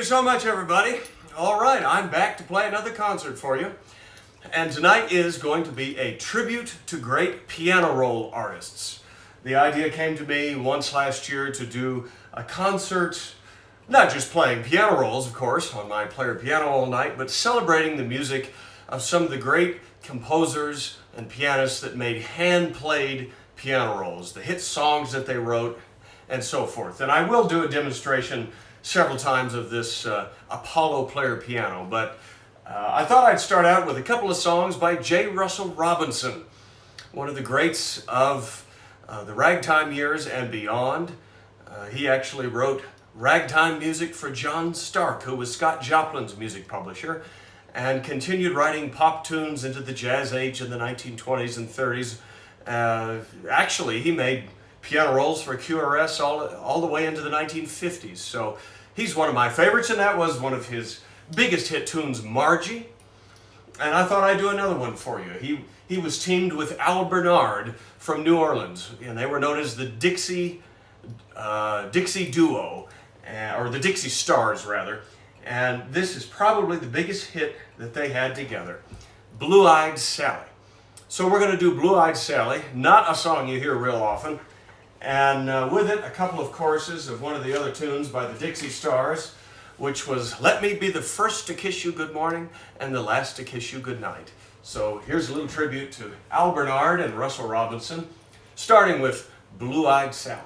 you so much, everybody. All right, I'm back to play another concert for you. And tonight is going to be a tribute to great piano roll artists. The idea came to me once last year to do a concert, not just playing piano rolls, of course, on my Player Piano All Night, but celebrating the music of some of the great composers and pianists that made hand-played piano rolls, the hit songs that they wrote, and so forth. And I will do a demonstration several times of this Apollo Player Piano, but I thought I'd start out with a couple of songs by J. Russell Robinson, one of the greats of the ragtime years and beyond. He actually wrote ragtime music for John Stark, who was Scott Joplin's music publisher, and continued writing pop tunes into the jazz age in the 1920s and 30s. Actually, he made piano rolls for QRS all the way into the 1950s. So he's one of my favorites, and that was one of his biggest hit tunes, Margie. And I thought I'd do another one for you. He was teamed with Al Bernard from New Orleans, and they were known as the Dixie Duo, or the Dixie Stars, rather. And this is probably the biggest hit that they had together, Blue-Eyed Sally. So we're going to do Blue-Eyed Sally, not a song you hear real often, and with it, a couple of choruses of one of the other tunes by the Dixie Stars, which was Let Me Be the First to Kiss You Good Morning and the Last to Kiss You Good Night. So here's a little tribute to Al Bernard and Russell Robinson, starting with Blue-Eyed Sally.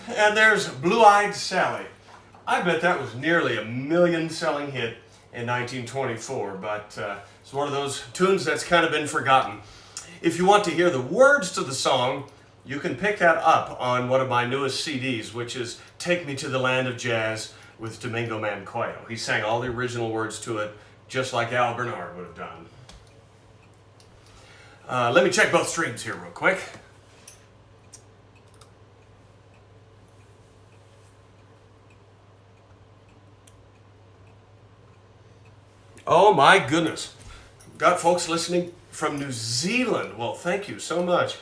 And there's Blue-Eyed Sally. I bet that was nearly a million-selling hit in 1924, but it's one of those tunes that's kind of been forgotten. If you want to hear the words to the song, you can pick that up on one of my newest CDs, which is Take Me to the Land of Jazz with Domingo Mancuello. He sang all the original words to it, just like Al Bernard would have done. Let me check both strings here real quick. Oh my goodness. Got folks listening from New Zealand. Well, thank you so much.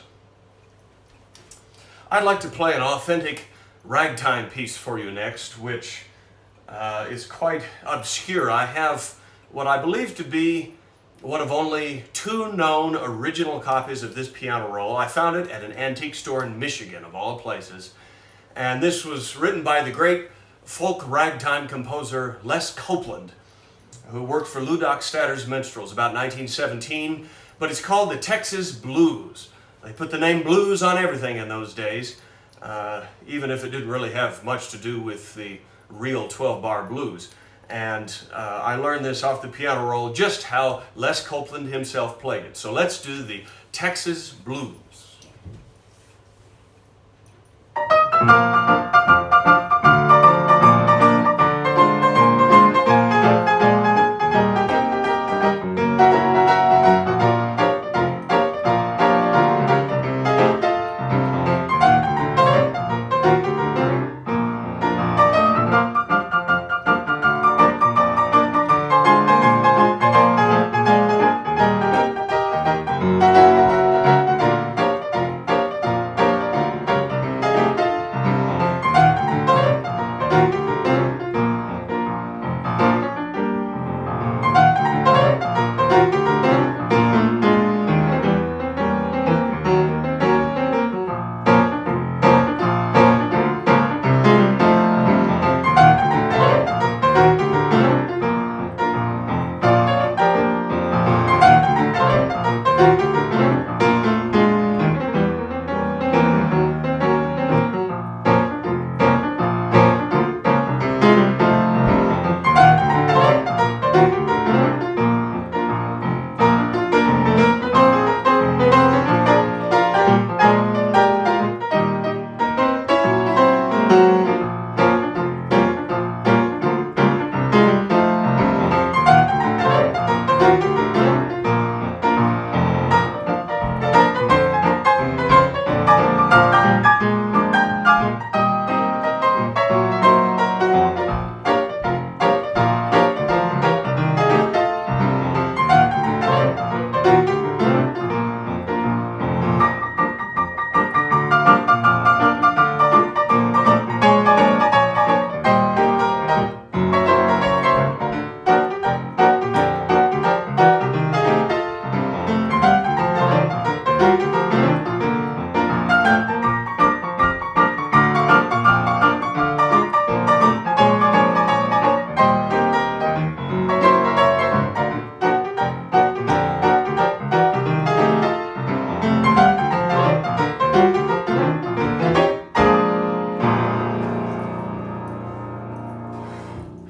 I'd like to play an authentic ragtime piece for you next, which is quite obscure. I have what I believe to be one of only 2 known original copies of this piano roll. I found it at an antique store in Michigan, of all places. And this was written by the great folk ragtime composer Les Copeland, who worked for Lou Doc Statter's Minstrels about 1917, but it's called the Texas Blues. They put the name blues on everything in those days, even if it didn't really have much to do with the real 12-bar blues. And I learned this off the piano roll, just how Les Copeland himself played it. So let's do the Texas Blues.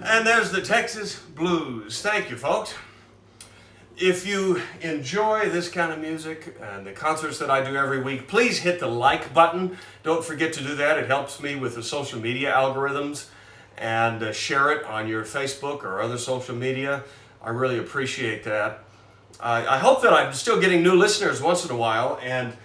And there's the Texas Blues. Thank you, folks. If you enjoy this kind of music and the concerts that I do every week, please hit the like button. Don't forget to do that. It helps me with the social media algorithms. And share it on your Facebook or other social media. I really appreciate that. I hope that I'm still getting new listeners once in a while. And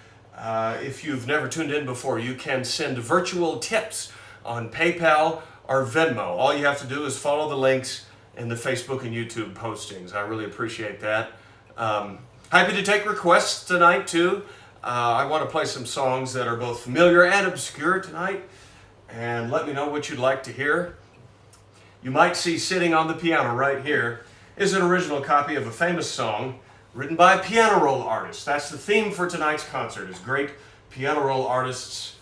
if you've never tuned in before, you can send virtual tips on PayPal or Venmo. All you have to do is follow the links in the Facebook and YouTube postings. I really appreciate that. Happy to take requests tonight too. I want to play some songs that are both familiar and obscure tonight, and let me know what you'd like to hear. You might see sitting on the piano right here is an original copy of a famous song written by a piano roll artist. That's the theme for tonight's concert, is great piano roll artists.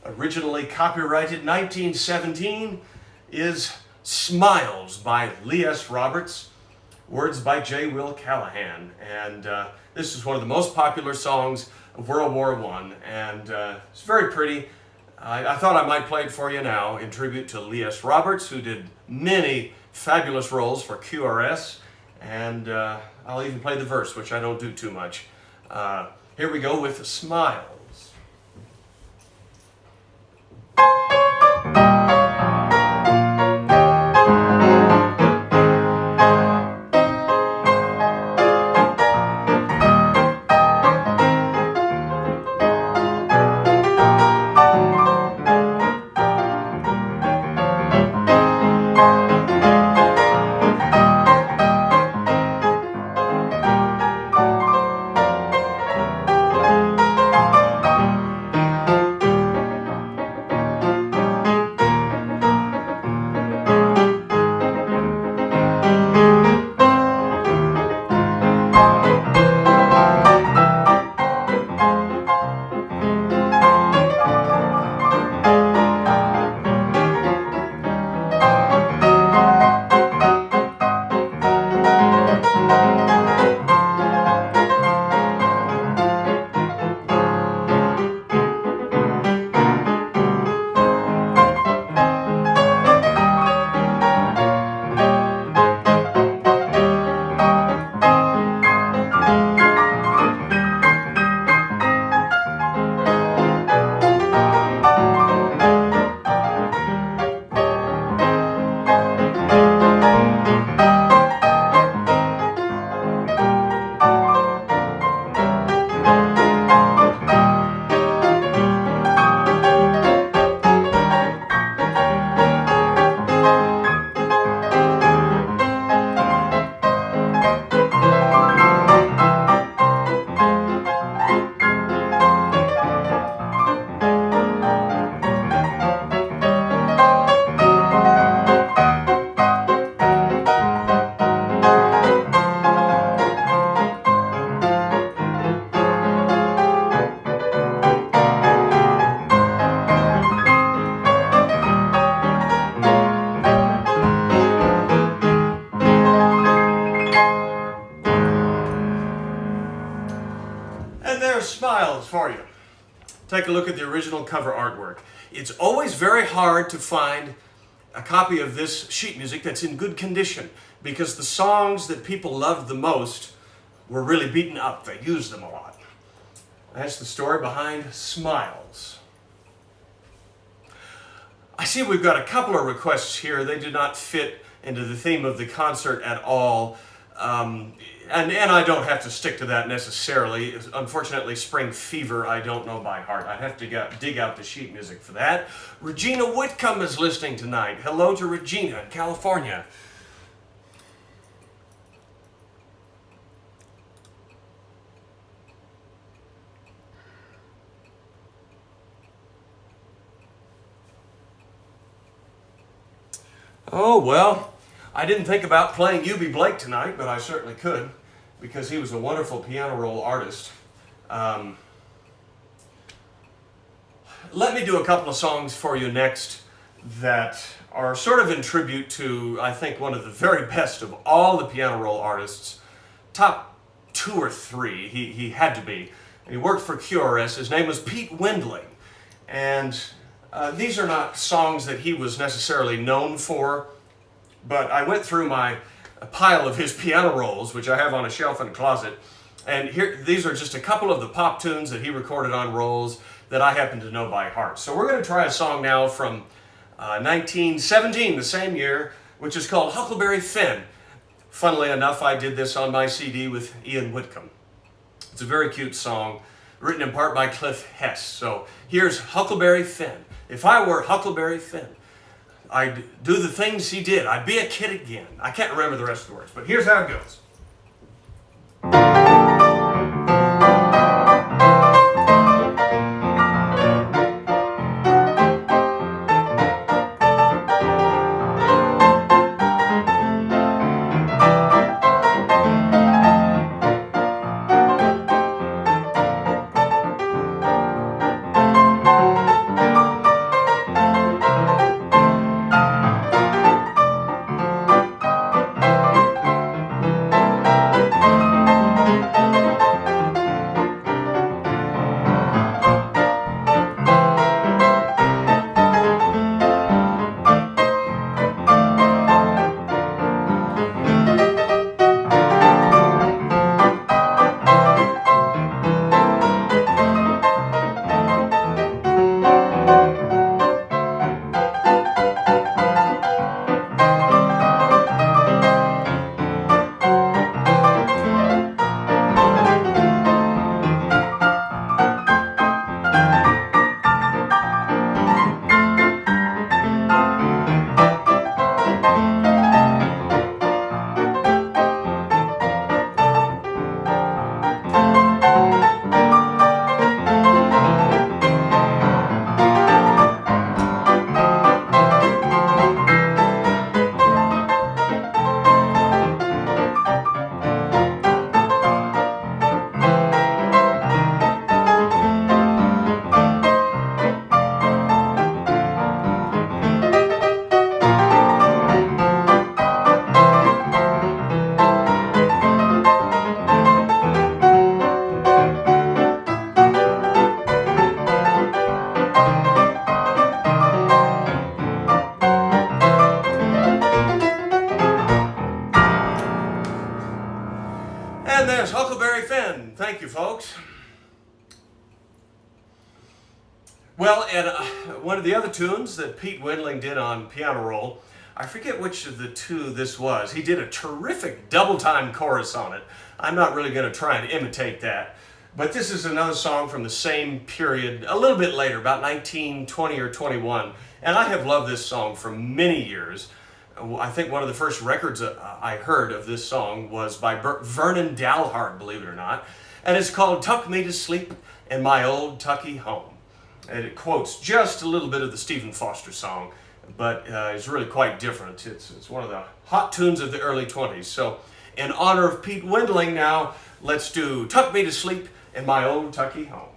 Originally copyrighted 1917 is Smiles by Lee S. Roberts, words by J. Will Callahan. And this is one of the most popular songs of World War I. And it's very pretty. I thought I might play it for you now in tribute to Lee S. Roberts, who did many fabulous roles for QRS, and I'll even play the verse, which I don't do too much. Here we go with Smiles. Smiles for you. Take a look at the original cover artwork. It's always very hard to find a copy of this sheet music that's in good condition because the songs that people loved the most were really beaten up. They used them a lot. That's the story behind Smiles. I see we've got a couple of requests here. They do not fit into the theme of the concert at all. And I don't have to stick to that necessarily. Unfortunately, Spring Fever I don't know by heart. I'd have to dig out the sheet music for that. Regina Whitcomb is listening tonight. Hello to Regina in California. Oh, well, I didn't think about playing Eubie Blake tonight, but I certainly could, because he was a wonderful piano roll artist. Let me do a couple of songs for you next that are sort of in tribute to, I think, one of the very best of all the piano roll artists. Top 2 or 3, he had to be. And he worked for QRS. His name was Pete Wendling. And these are not songs that he was necessarily known for, but I went through my pile of his piano rolls, which I have on a shelf in a closet, and here these are just a couple of the pop tunes that he recorded on rolls that I happen to know by heart. So we're going to try a song now from 1917, the same year, which is called Huckleberry Finn. Funnily enough, I did this on my CD with Ian Whitcomb. It's a very cute song, written in part by Cliff Hess. So here's Huckleberry Finn. If I were Huckleberry Finn, I'd do the things he did. I'd be a kid again. I can't remember the rest of the words, but here's how it goes. Well, and one of the other tunes that Pete Wendling did on piano roll, I forget which of the two this was. He did a terrific double time chorus on it. I'm not really going to try and imitate that. But this is another song from the same period, a little bit later, about 1920 or 21. And I have loved this song for many years. I think one of the first records I heard of this song was by Vernon Dalhart, believe it or not. And it's called Tuck Me to Sleep in My Old Tucky Home. And it quotes just a little bit of the Stephen Foster song, but it's really quite different. It's one of the hot tunes of the early 20s. So in honor of Pete Wendling now, let's do Tuck Me to Sleep in My Old Tucky Home.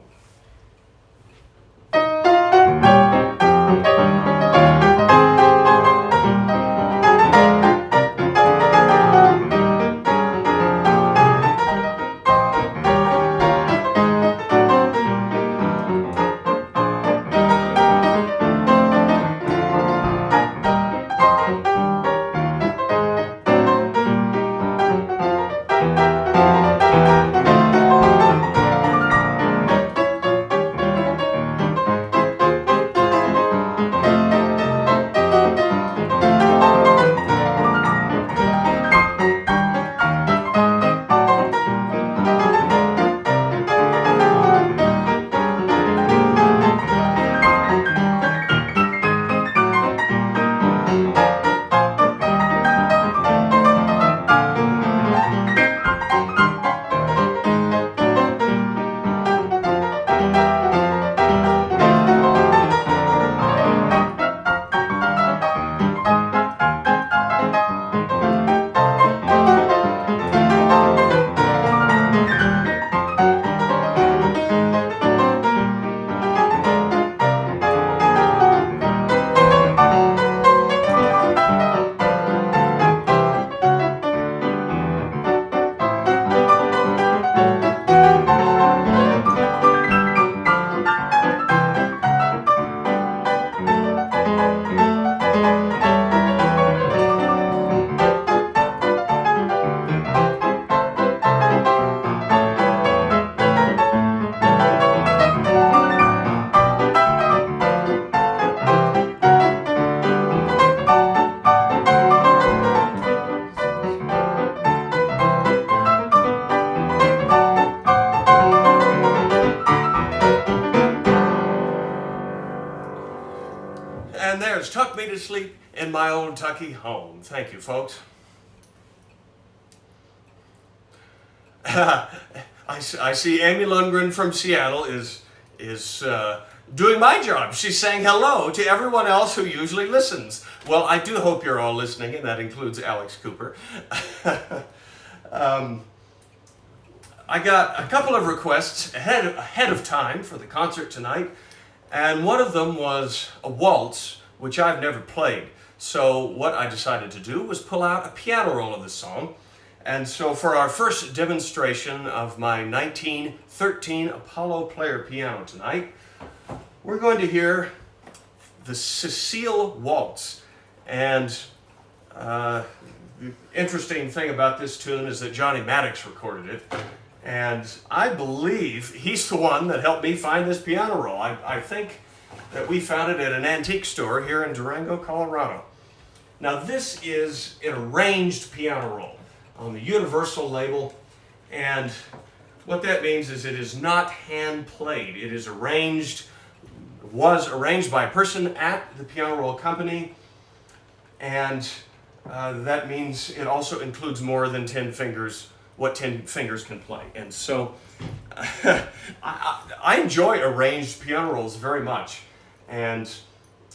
And there's Tuck Me to Sleep in My Old Tucky Home. Thank you, folks. I see Amy Lundgren from Seattle is doing my job. She's saying hello to everyone else who usually listens. Well, I do hope you're all listening, and that includes Alex Cooper. I got a couple of requests ahead of time for the concert tonight, and one of them was a waltz, which I've never played. So what I decided to do was pull out a piano roll of this song. And so for our first demonstration of my 1913 Apollo player piano tonight, we're going to hear the Cecile waltz. And the interesting thing about this tune is that Johnny Maddox recorded it. And I believe he's the one that helped me find this piano roll. I think that we found it at an antique store here in Durango, Colorado. Now this is an arranged piano roll on the Universal label, and what that means is it is not hand played. It is was arranged by a person at the piano roll company, and that means it also includes more than 10 fingers, what 10 fingers can play. And so I enjoy arranged piano rolls very much, and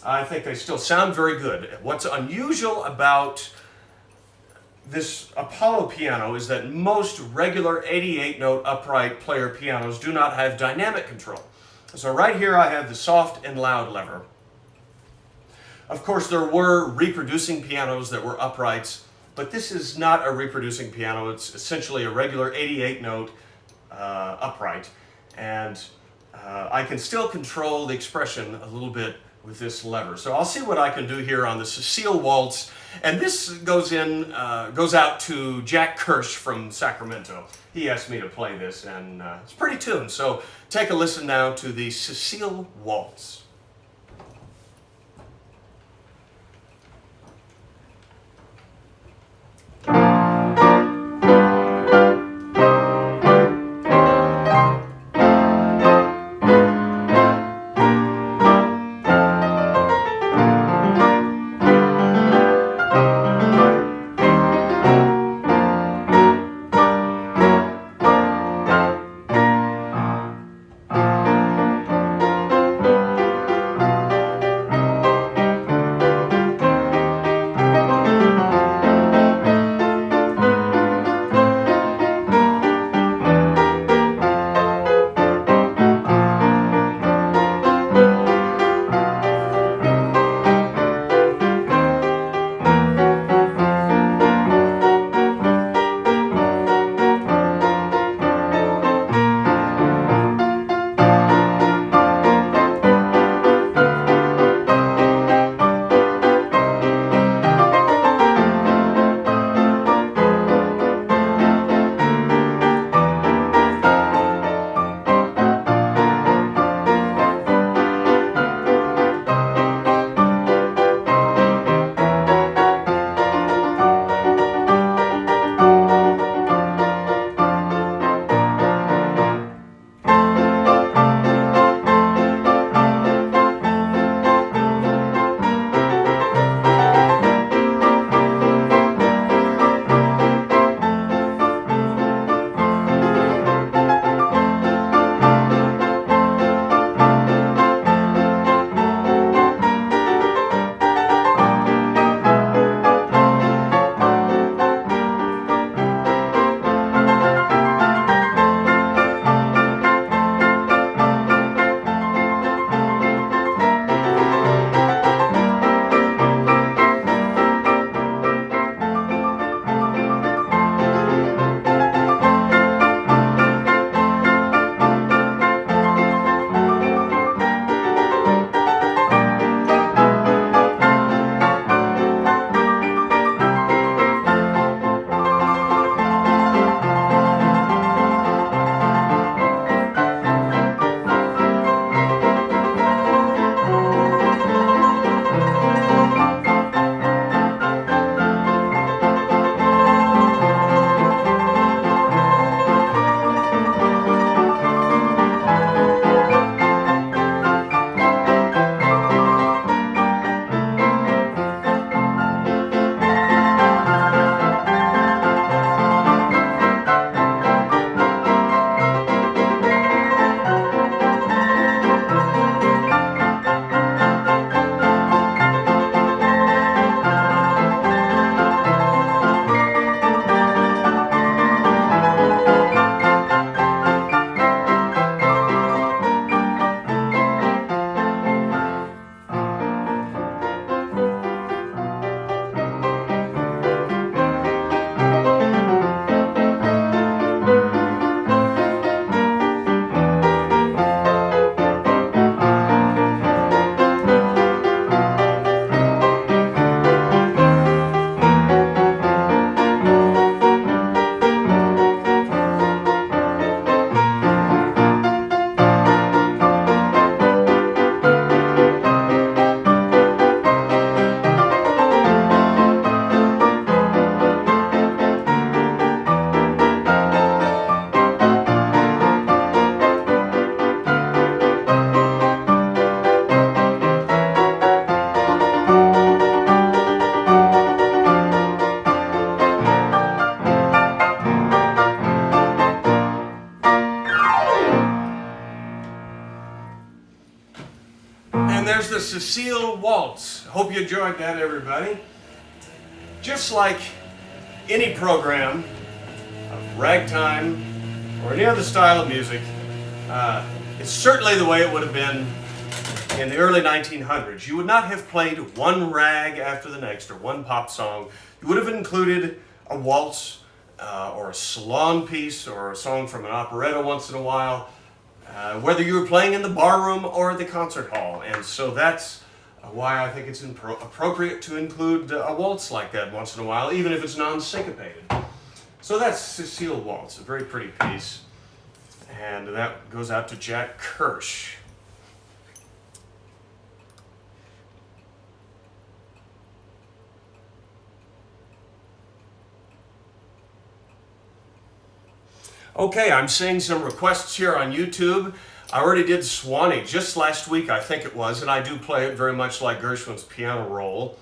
I think they still sound very good. What's unusual about this Apollo piano is that most regular 88-note upright player pianos do not have dynamic control. So right here I have the soft and loud lever. Of course, there were reproducing pianos that were uprights, but this is not a reproducing piano. It's essentially a regular 88-note upright, and I can still control the expression a little bit with this lever. So I'll see what I can do here on the Cecile waltz. And this goes out to Jack Kirsch from Sacramento. He asked me to play this, and it's pretty tuned. So take a listen now to the Cecile waltz. there's the Cecile waltz. Hope you enjoyed that, everybody. Just like any program of ragtime or any other style of music, it's certainly the way it would have been in the early 1900s. You would not have played one rag after the next or one pop song. You would have included a waltz or a salon piece or a song from an operetta once in a while, whether you were playing in the bar room or the concert hall. And so that's why I think it's appropriate to include a waltz like that once in a while, even if it's non-syncopated. So that's Cecile Waltz, a very pretty piece. And that goes out to Jack Kirsch. Okay, I'm seeing some requests here on YouTube. I already did Swanee just last week, I think it was, and I do play it very much like Gershwin's piano roll.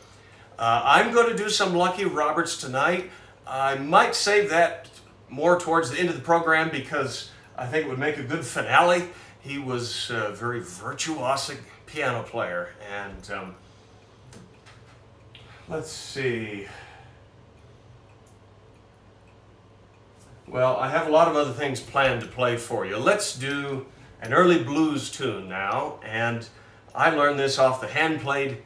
I'm going to do some Lucky Roberts tonight. I might save that more towards the end of the program because I think it would make a good finale. He was a very virtuosic piano player, and let's see. Well, I have a lot of other things planned to play for you. Let's do an early blues tune now, and I learned this off the hand-played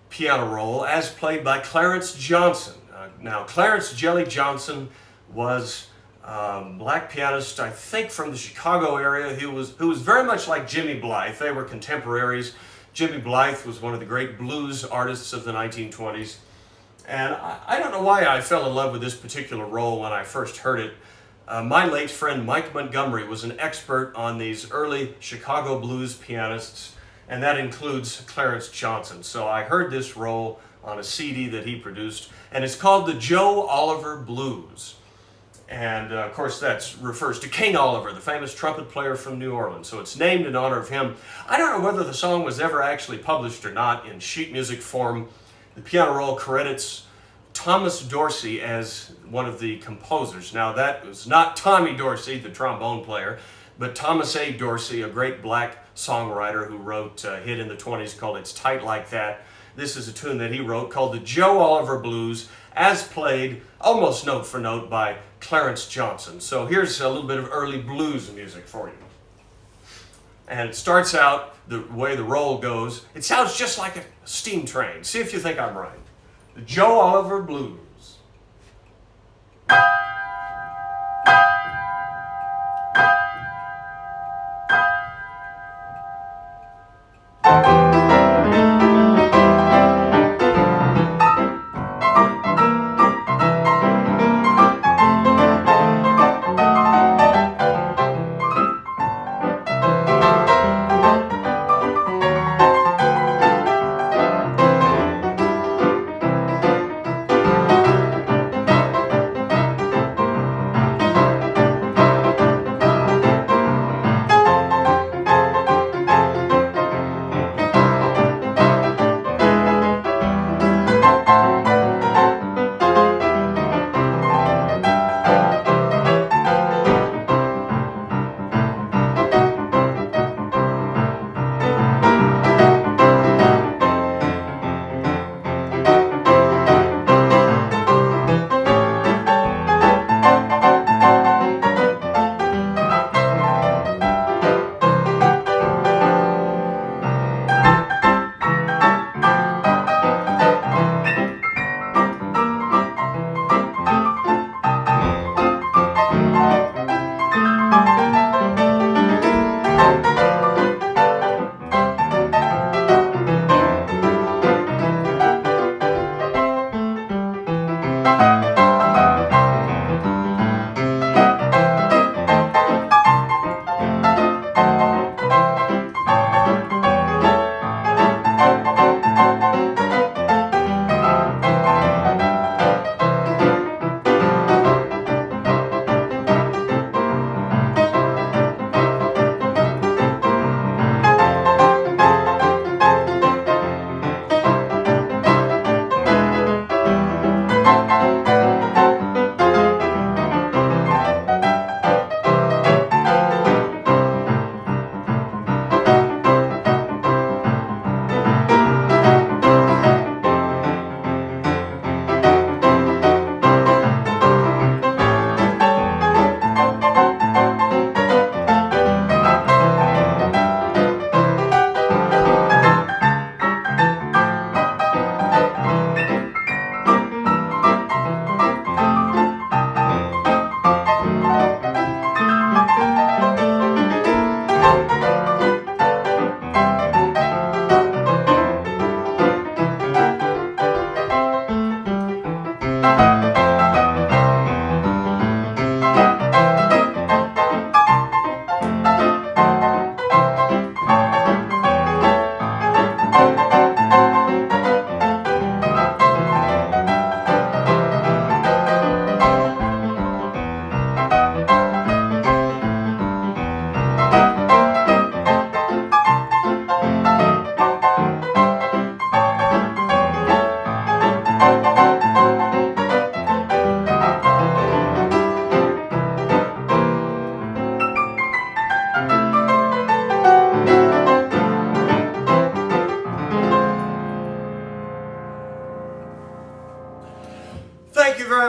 piano roll as played by Clarence Johnson. Now, Clarence Jelly Johnson was a black pianist, I think from the Chicago area, who was very much like Jimmy Blythe. They were contemporaries. Jimmy Blythe was one of the great blues artists of the 1920s. And I don't know why I fell in love with this particular roll when I first heard it. My late friend Mike Montgomery was an expert on these early Chicago blues pianists, and that includes Clarence Johnson. So I heard this roll on a CD that he produced, and it's called the Joe Oliver Blues. And of course that refers to King Oliver, the famous trumpet player from New Orleans. So it's named in honor of him. I don't know whether the song was ever actually published or not in sheet music form. The piano roll credits Thomas Dorsey as one of the composers. Now that was not Tommy Dorsey, the trombone player, but Thomas A. Dorsey, a great black songwriter who wrote a hit in the 20s called It's Tight Like That. This is a tune that he wrote called the Joe Oliver Blues, as played almost note for note by Clarence Johnson. So here's a little bit of early blues music for you. And it starts out the way the roll goes. It sounds just like a steam train. See if you think I'm right. The Joe Oliver Blues.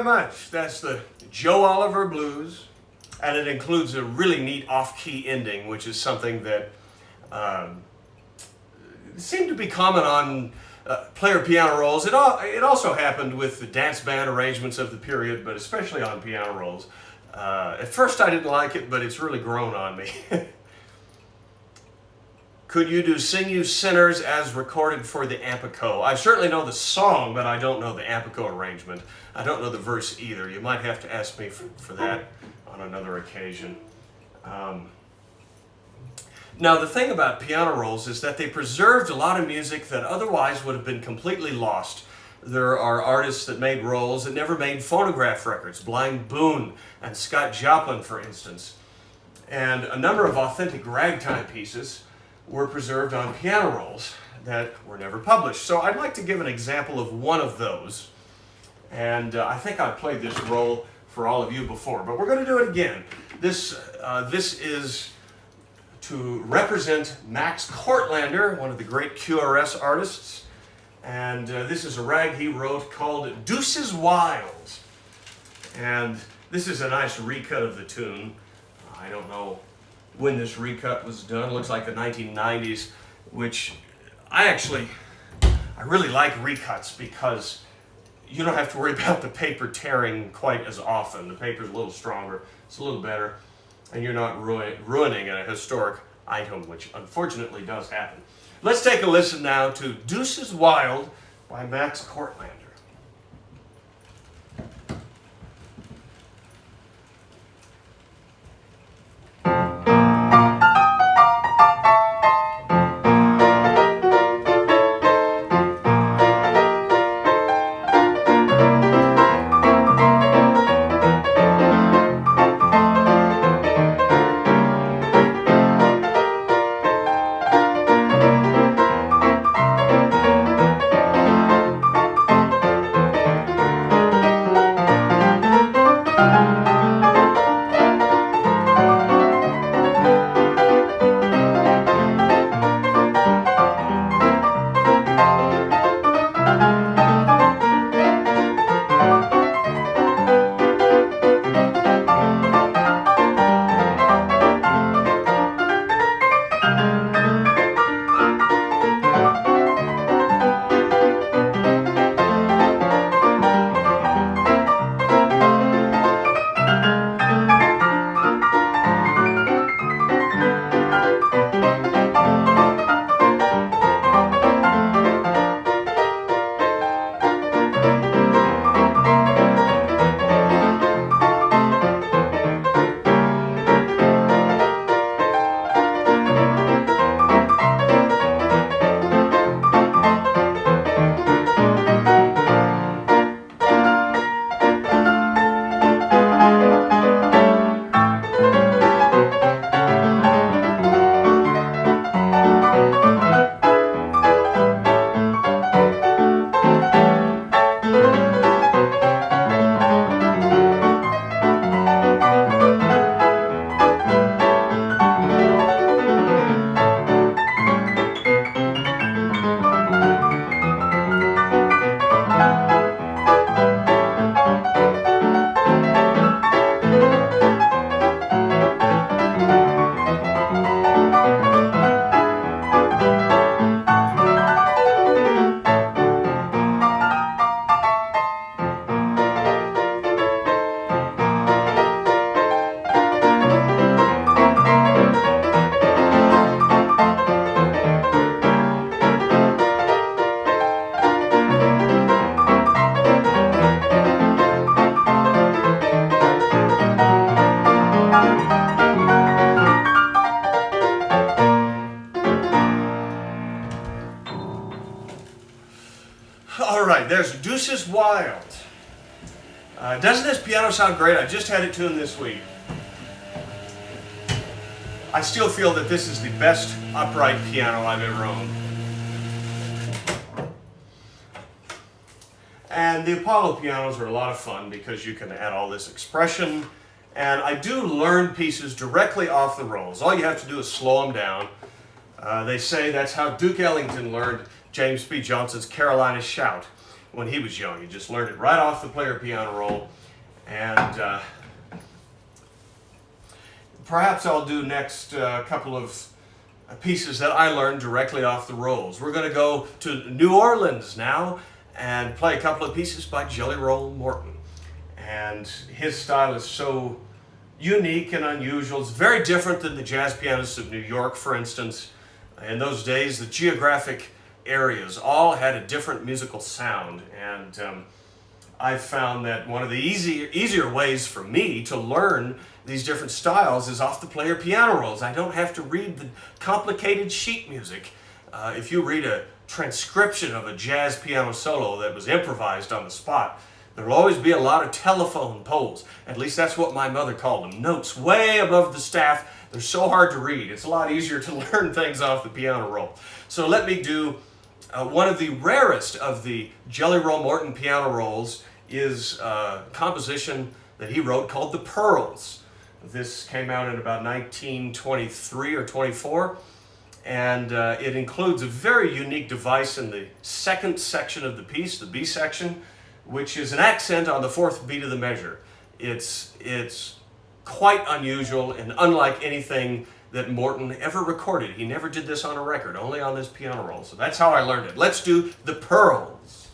very much. That's the Joe Oliver Blues, and it includes a really neat off-key ending, which is something that seemed to be common on player piano rolls. It also happened with the dance band arrangements of the period, but especially on piano rolls. At first I didn't like it, but it's really grown on me. Could you do Sing You Sinners as recorded for the Amphico? I certainly know the song, but I don't know the Amphico arrangement. I don't know the verse either. You might have to ask me for that on another occasion. Now, the thing about piano rolls is that they preserved a lot of music that otherwise would have been completely lost. There are artists that made rolls that never made phonograph records, Blind Boone and Scott Joplin, for instance. And a number of authentic ragtime pieces were preserved on piano rolls that were never published. So I'd like to give an example of one of those. And I think I've played this roll for all of you before, but we're going to do it again. This is to represent Max Cortlander, one of the great QRS artists. And this is a rag he wrote called Deuces Wild. And this is a nice recut of the tune. I don't know when this recut was done. It looks like the 1990s, which I really like recuts because you don't have to worry about the paper tearing quite as often. The paper's a little stronger, it's a little better, and you're not ruining a historic item, which unfortunately does happen. Let's take a listen now to Deuces Wild by Max Cortlander. All right, there's Deuces Wild. Doesn't this piano sound great? I just had it tuned this week. I still feel that this is the best upright piano I've ever owned. And the Apollo pianos are a lot of fun because you can add all this expression. And I do learn pieces directly off the rolls. All you have to do is slow them down. They say that's how Duke Ellington learned James B. Johnson's Carolina Shout. when he was young. He just learned it right off the player piano roll. And perhaps I'll do next a couple of pieces that I learned directly off the rolls. We're going to go to New Orleans now and play a couple of pieces by Jelly Roll Morton. And his style is so unique and unusual. It's very different than the jazz pianists of New York, for instance. In those days, the geographic areas all had a different musical sound, and I've found that one of the easier ways for me to learn these different styles is off the player piano rolls. I don't have to read the complicated sheet music. If you read a transcription of a jazz piano solo that was improvised on the spot, there will always be a lot of telephone poles. At least that's what my mother called them. Notes way above the staff. They're so hard to read. It's a lot easier to learn things off the piano roll. So let me do one of the rarest of the Jelly Roll Morton piano rolls is a composition that he wrote called The Pearls. This came out in about 1923 or 24, and it includes a very unique device in the second section of the piece, the B section, which is an accent on the fourth beat of the measure. It's quite unusual and unlike anything that Morton ever recorded. He never did this on a record, only on this piano roll. So that's how I learned it. Let's do The Pearls.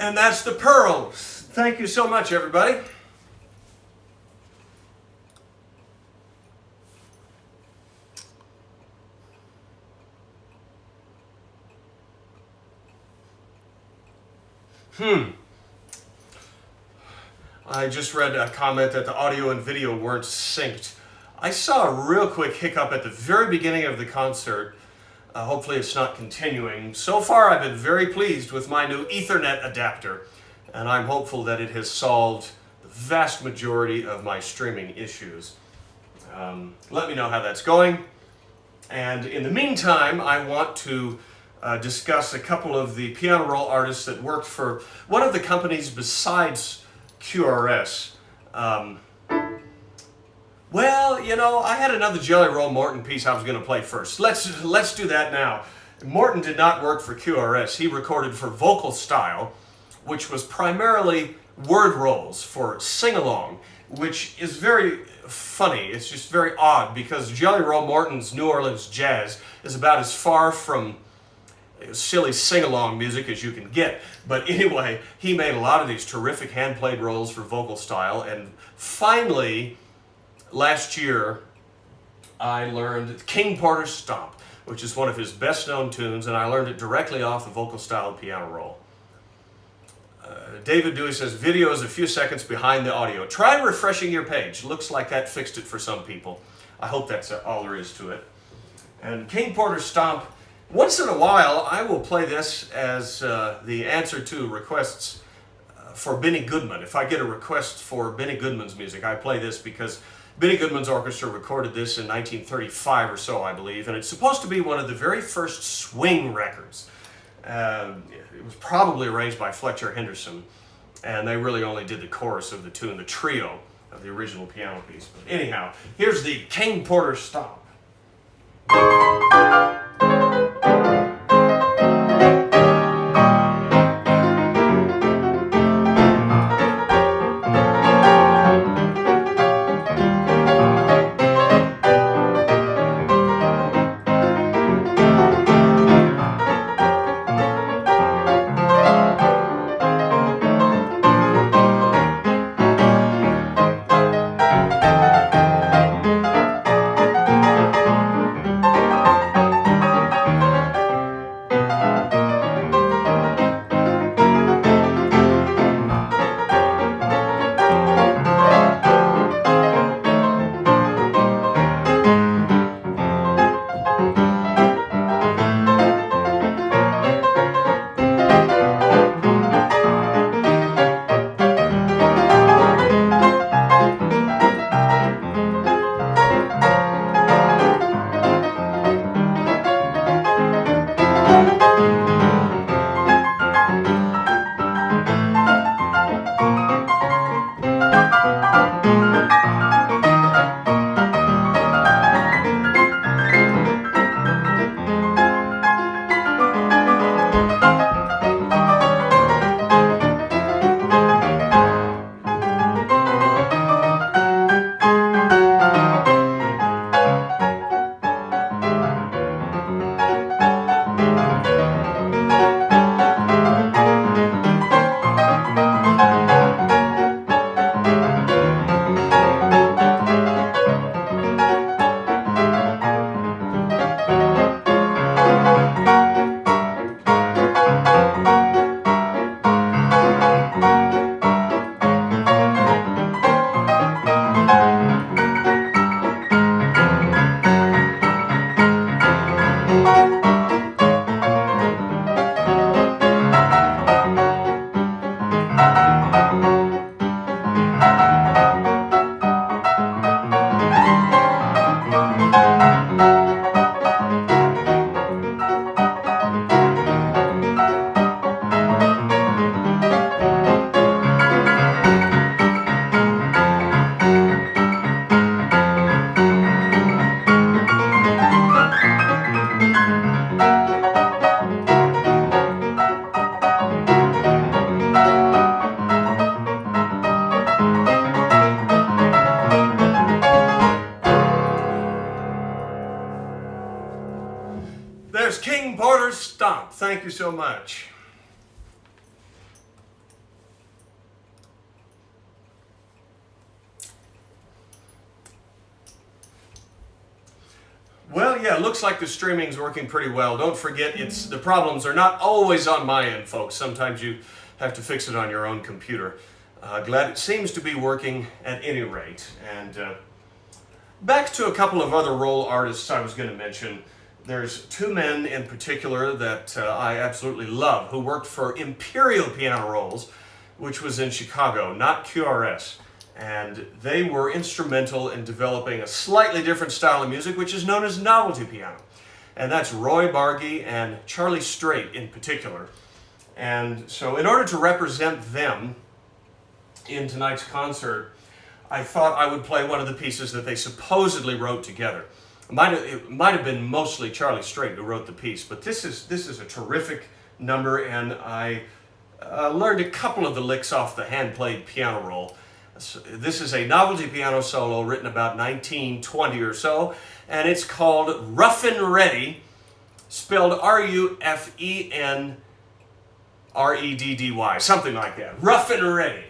And that's the Pearls. Thank you so much, everybody. I just read a comment that the audio and video weren't synced. I saw a real quick hiccup at the very beginning of the concert. Hopefully it's not continuing. So far I've been very pleased with my new Ethernet adapter, and I'm hopeful that it has solved the vast majority of my streaming issues. Let me know how that's going. And in the meantime, I want to discuss a couple of the piano roll artists that worked for one of the companies besides QRS. Well, you know, I had another Jelly Roll Morton piece I was going to play first. Let's do that now. Morton did not work for QRS. He recorded for Vocal Style, which was primarily word rolls for sing-along, which is very funny. It's just very odd because Jelly Roll Morton's New Orleans jazz is about as far from silly sing-along music as you can get. But anyway, he made a lot of these terrific hand-played rolls for Vocal Style, and finally, last year, I learned King Porter's Stomp, which is one of his best-known tunes, and I learned it directly off the Vocal Style piano roll. David Dewey says, video is a few seconds behind the audio. Try refreshing your page. Looks like that fixed it for some people. I hope that's all there is to it. And King Porter's Stomp, once in a while, I will play this as the answer to requests for Benny Goodman. If I get a request for Benny Goodman's music, I play this because Benny Goodman's orchestra recorded this in 1935 or so, I believe, and it's supposed to be one of the very first swing records. It was probably arranged by Fletcher Henderson, and they really only did the chorus of the tune, the trio of the original piano piece. But anyhow, here's the King Porter Stomp. There's King Porter's Stomp. Thank you so much. yeah, it looks like the streaming's working pretty well. Don't forget, the problems are not always on my end, folks. Sometimes you have to fix it on your own computer. Glad it seems to be working at any rate. And back to a couple of other role artists I was going to mention. There's two men in particular that I absolutely love who worked for Imperial Piano Rolls, which was in Chicago, not QRS. And they were instrumental in developing a slightly different style of music, which is known as novelty piano. And that's Roy Bargy and Charlie Strait in particular. And so in order to represent them in tonight's concert, I thought I would play one of the pieces that they supposedly wrote together. It might have been mostly Charlie Strait who wrote the piece, but this is a terrific number, and I learned a couple of the licks off the hand-played piano roll. So this is a novelty piano solo written about 1920 or so, and it's called Ruffin' Reddy, spelled R-U-F-E-N-R-E-D-D-Y, something like that. Ruffin' Reddy.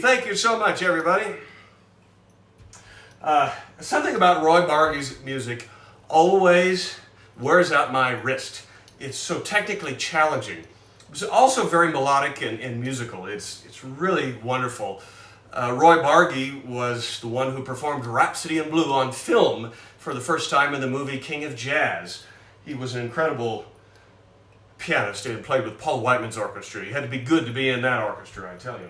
Thank you so much, everybody. Something about Roy Bargy's music always wears out my wrist. It's so technically challenging. It's also very melodic and musical. It's really wonderful. Roy Bargy was the one who performed Rhapsody in Blue on film for the first time in the movie King of Jazz. He was an incredible pianist. He had played with Paul Whiteman's orchestra. You had to be good to be in that orchestra, I tell you.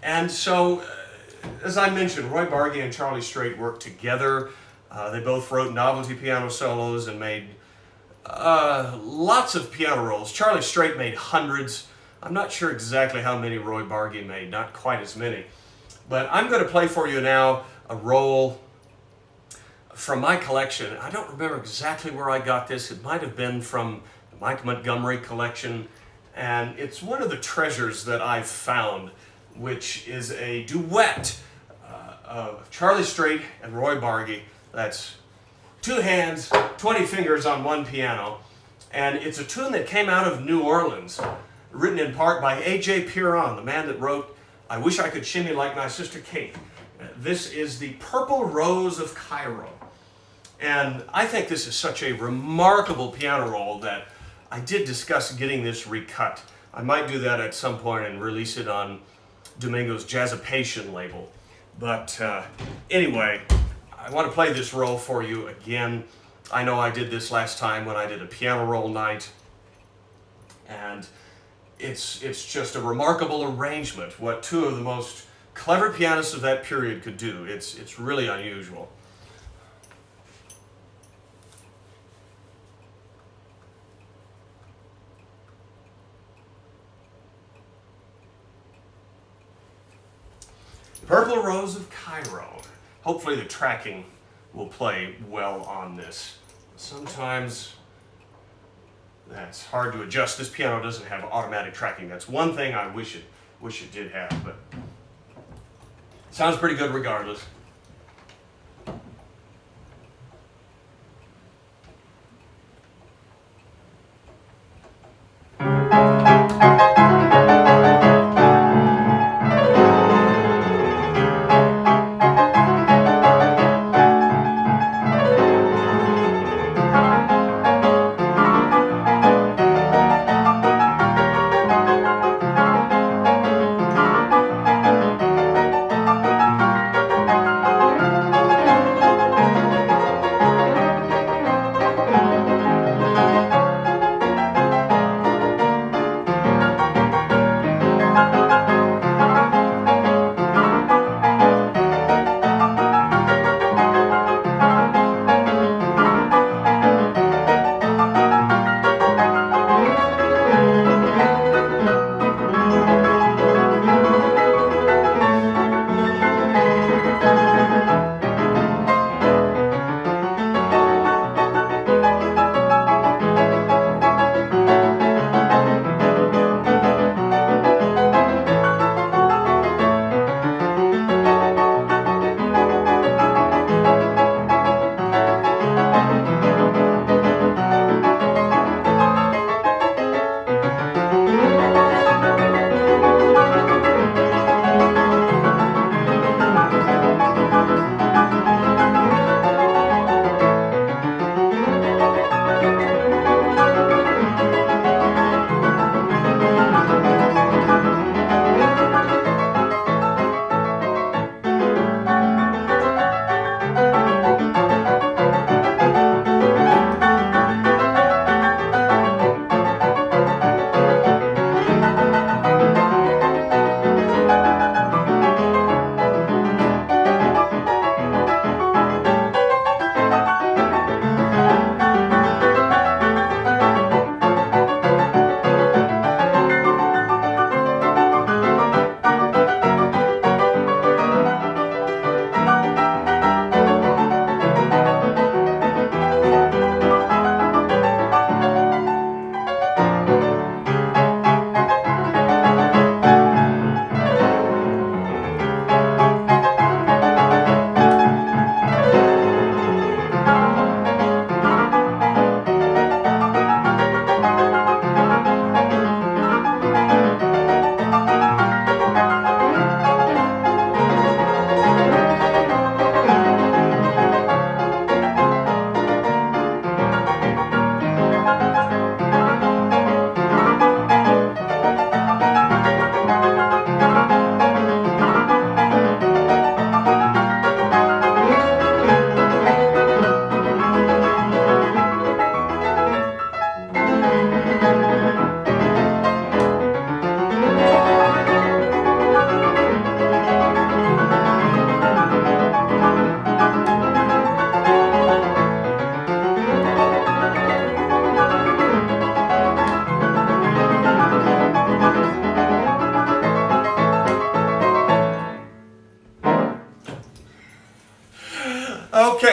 And so, as I mentioned, Roy Bargy and Charlie Straight worked together. They both wrote novelty piano solos and made lots of piano rolls. Charlie Straight made hundreds. I'm not sure exactly how many Roy Bargy made, not quite as many. But I'm going to play for you now a roll from my collection. I don't remember exactly where I got this. It might have been from the Mike Montgomery collection. And it's one of the treasures that I've found, which is a duet of Charlie Straight and Roy Bargy. That's 2 hands, 20 fingers on one piano. And it's a tune that came out of New Orleans, written in part by A.J. Piron, the man that wrote I Wish I Could Shimmy Like My Sister Kate. This is the Purple Rose of Cairo. And I think this is such a remarkable piano roll that I did discuss getting this recut. I might do that at some point and release it on Domingo's Jazzapation label. But anyway, I want to play this roll for you again. I know I did this last time when I did a piano roll night. And it's just a remarkable arrangement, what 2 of the most clever pianists of that period could do. It's really unusual. Purple Rose of Cairo. Hopefully the tracking will play well on this. Sometimes that's hard to adjust. This piano doesn't have automatic tracking. That's one thing I wish it did have, but sounds pretty good regardless.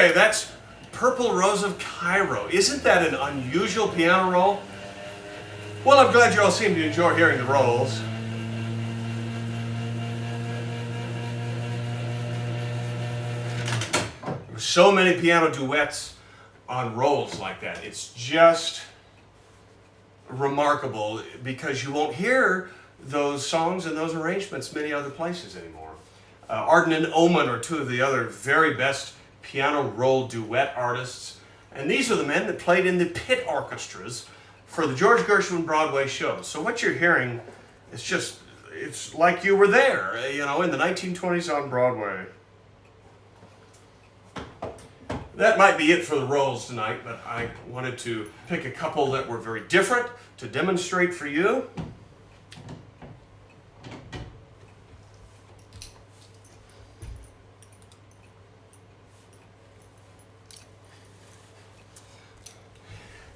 Okay, that's Purple Rose of Cairo. Isn't that an unusual piano roll? Well, I'm glad you all seem to enjoy hearing the rolls. There's so many piano duets on rolls like that. It's just remarkable because you won't hear those songs and those arrangements many other places anymore. Arden and Oman are two of the other very best piano roll duet artists, and these are the men that played in the pit orchestras for the George Gershwin Broadway shows. So what you're hearing is just, it's like you were there, you know, in the 1920s on Broadway. That might be it for the rolls tonight, but I wanted to pick a couple that were very different to demonstrate for you.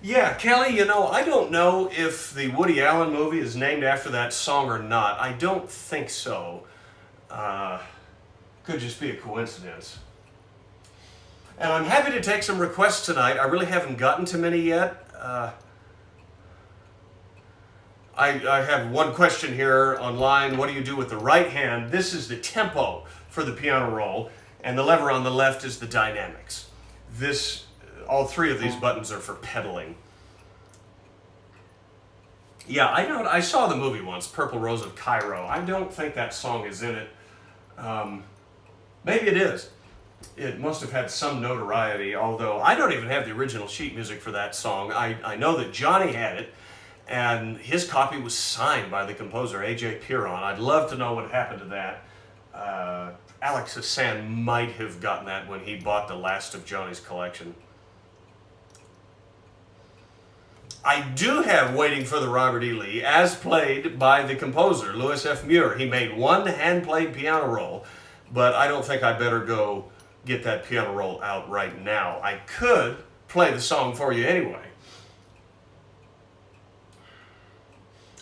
Yeah, Kelly, you know, I don't know if the Woody Allen movie is named after that song or not. I don't think so. Could just be a coincidence. And I'm happy to take some requests tonight. I really haven't gotten to many yet. I have one question here online. What do you do with the right hand? This is the tempo for the piano roll, and the lever on the left is the dynamics. All three of these buttons are for pedaling. Yeah, I saw the movie once, Purple Rose of Cairo. I don't think that song is in it. Maybe it is. It must have had some notoriety, although I don't even have the original sheet music for that song. I know that Johnny had it, and his copy was signed by the composer, A.J. Piron. I'd love to know what happened to that. Alex Hassan might have gotten that when he bought the last of Johnny's collection. I do have Waiting for the Robert E. Lee, as played by the composer, Louis F. Muir. He made one hand-played piano roll, but I don't think I better go get that piano roll out right now. I could play the song for you anyway.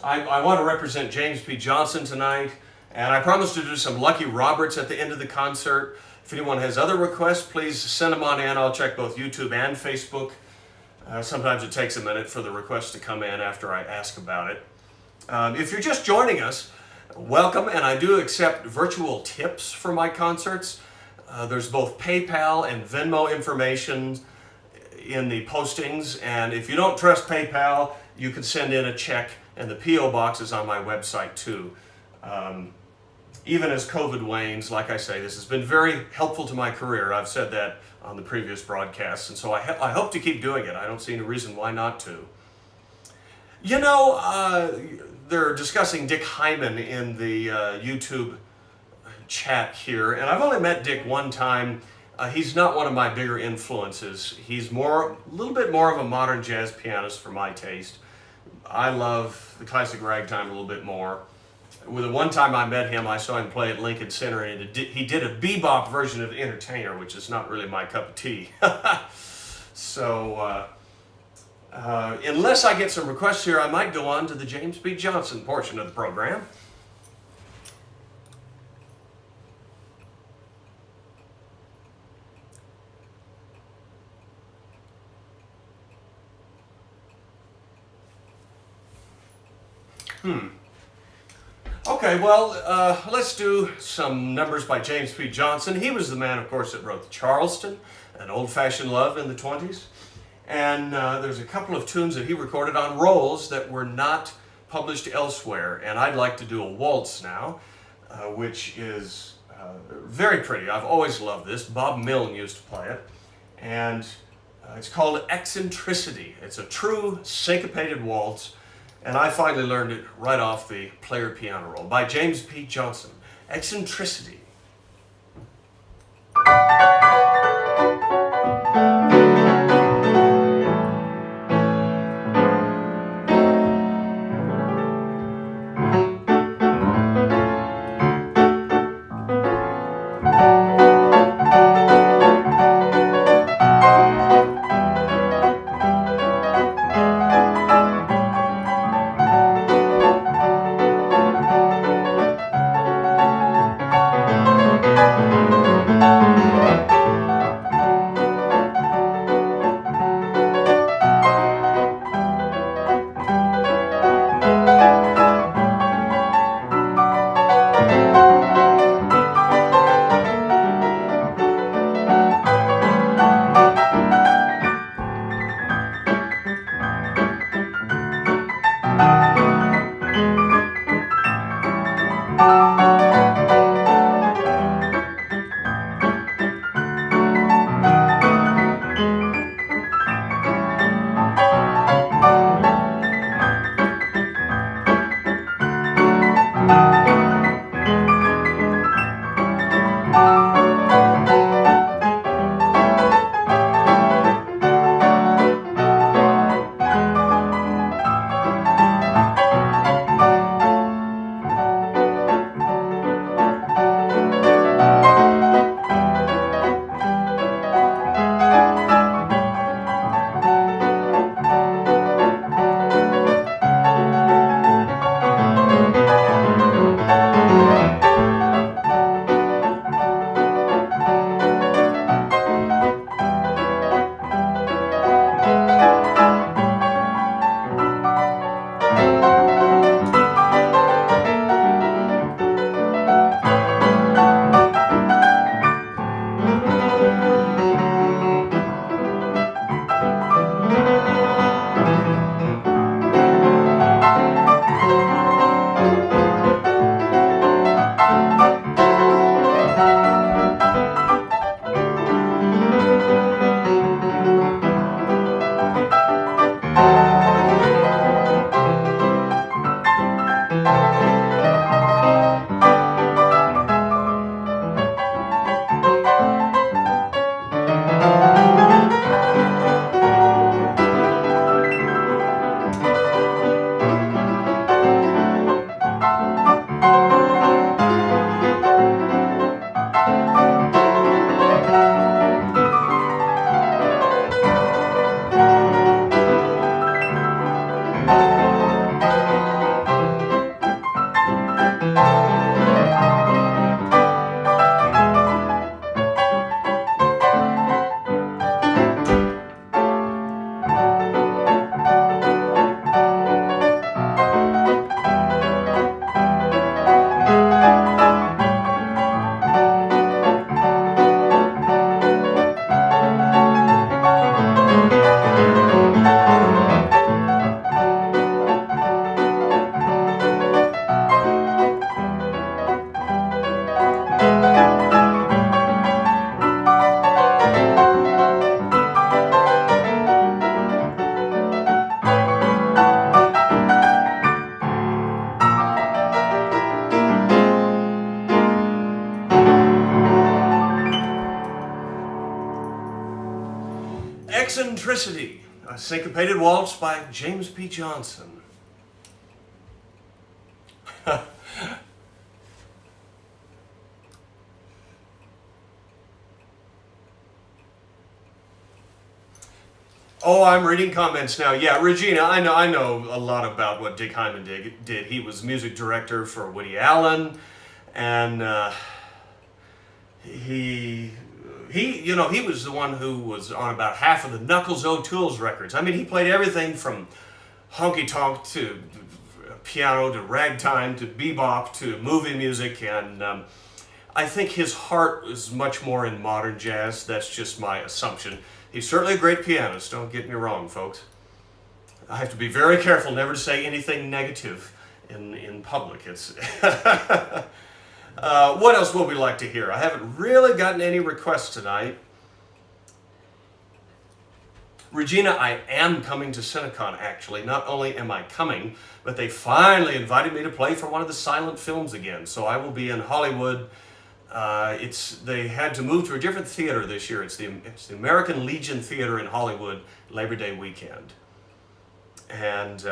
I want to represent James P. Johnson tonight, and I promised to do some Lucky Roberts at the end of the concert. If anyone has other requests, please send them on in. I'll check both YouTube and Facebook. Sometimes it takes a minute for the request to come in after I ask about it. If you're just joining us, welcome, and I do accept virtual tips for my concerts. There's both PayPal and Venmo information in the postings, and if you don't trust PayPal, you can send in a check, and the P.O. box is on my website too. Even as COVID wanes, like I say, this has been very helpful to my career. I've said that on the previous broadcasts, and so I hope to keep doing it. I don't see any reason why not to. You know, they're discussing Dick Hyman in the YouTube chat here, and I've only met Dick one time. He's not one of my bigger influences. He's a little bit more of a modern jazz pianist for my taste. I love the classic ragtime a little bit more. With the one time I met him, I saw him play at Lincoln Center, and he did a bebop version of The Entertainer, which is not really my cup of tea. So, unless I get some requests here, I might go on to the James B. Johnson portion of the program. Okay, well, let's do some numbers by James P. Johnson. He was the man, of course, that wrote the Charleston and Old-Fashioned Love in the 20s. And there's a couple of tunes that he recorded on rolls that were not published elsewhere. And I'd like to do a waltz now, which is very pretty. I've always loved this. Bob Milne used to play it. And it's called Eccentricity. It's a true syncopated waltz. And I finally learned it right off the player piano roll by James P. Johnson. Eccentricity. Eccentricity, a syncopated waltz by James P. Johnson. Oh, I'm reading comments now. Yeah, Regina, I know a lot about what Dick Hyman did. He was music director for Woody Allen, and he was the one who was on about half of the Knuckles O'Toole's records. I mean, he played everything from honky tonk to piano to ragtime to bebop to movie music, and I think his heart is much more in modern jazz. That's just my assumption. He's certainly a great pianist, don't get me wrong, folks. I have to be very careful never to say anything negative in public. It's what else would we like to hear? I haven't really gotten any requests tonight. Regina, I am coming to Cinecon, actually. Not only am I coming, but they finally invited me to play for one of the silent films again. So I will be in Hollywood. They had to move to a different theater this year. It's the American Legion Theater in Hollywood, Labor Day weekend. And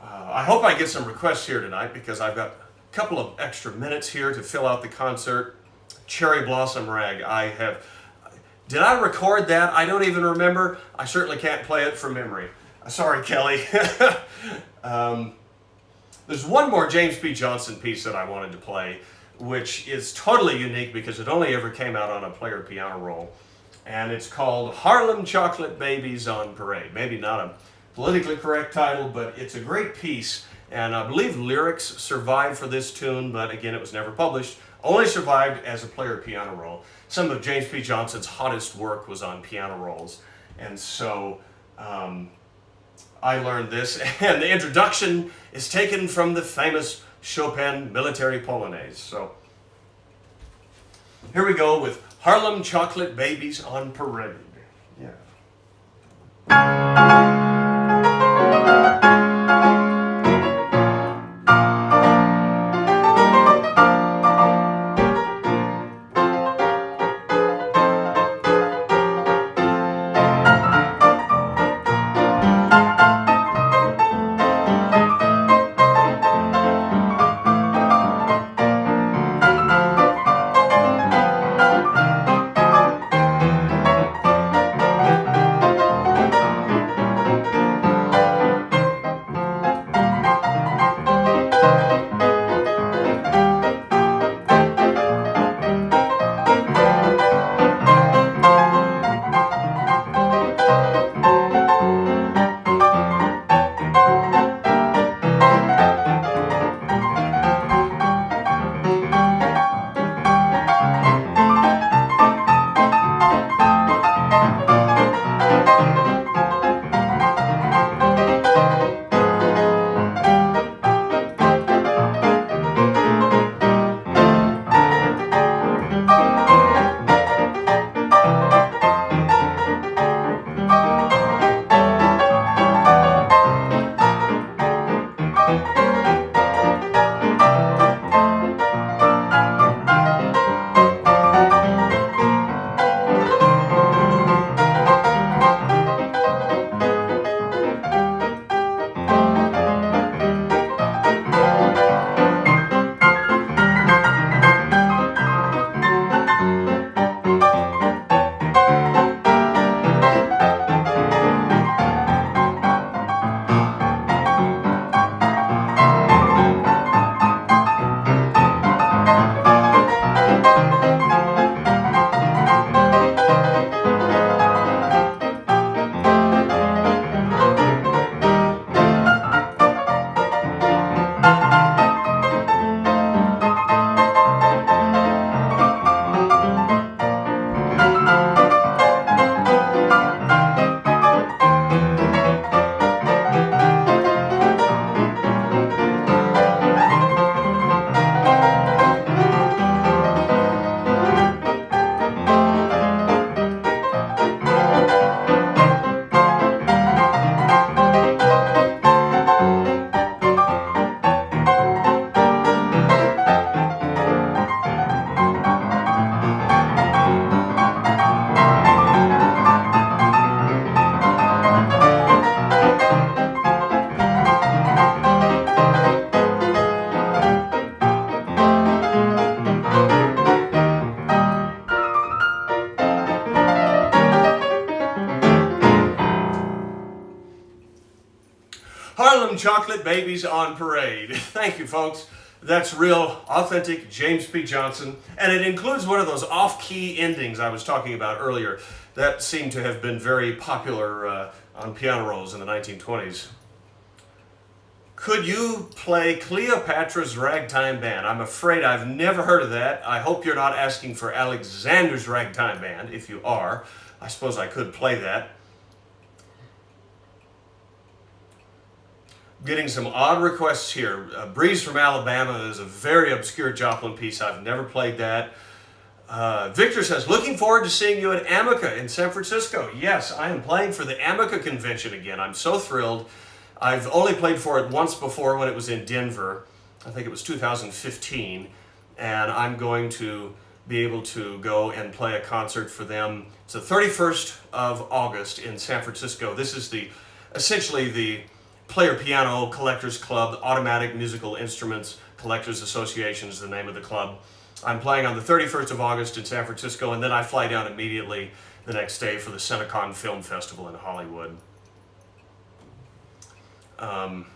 I hope I get some requests here tonight because I've got a couple of extra minutes here to fill out the concert. Cherry Blossom Rag. Did I record that? I don't even remember. I certainly can't play it from memory. Sorry, Kelly. There's one more James P. Johnson piece that I wanted to play, which is totally unique because it only ever came out on a player piano roll. And it's called Harlem Chocolate Babies on Parade. Maybe not a politically correct title, but it's a great piece. And I believe lyrics survived for this tune, but again, it was never published. Only survived as a player piano roll. Some of James P. Johnson's hottest work was on piano rolls. And so I learned this, and the introduction is taken from the famous Chopin Military Polonaise. So here we go with Harlem Chocolate Babies on Parade. Yeah. Harlem Chocolate Babies on Parade. Thank you, folks. That's real, authentic James P. Johnson, and it includes one of those off-key endings I was talking about earlier that seemed to have been very popular on piano rolls in the 1920s. Could you play Cleopatra's Ragtime Band? I'm afraid I've never heard of that. I hope you're not asking for Alexander's Ragtime Band. If you are, I suppose I could play that. Getting some odd requests here. Breeze from Alabama is a very obscure Joplin piece. I've never played that. Victor says, looking forward to seeing you at Amica in San Francisco. Yes, I am playing for the Amica convention again. I'm so thrilled. I've only played for it once before when it was in Denver. I think it was 2015. And I'm going to be able to go and play a concert for them. It's the 31st of August in San Francisco. This is essentially the Player Piano Collectors Club, Automatic Musical Instruments Collectors Association is the name of the club. I'm playing on the 31st of August in San Francisco, and then I fly down immediately the next day for the Cinecon Film Festival in Hollywood. Got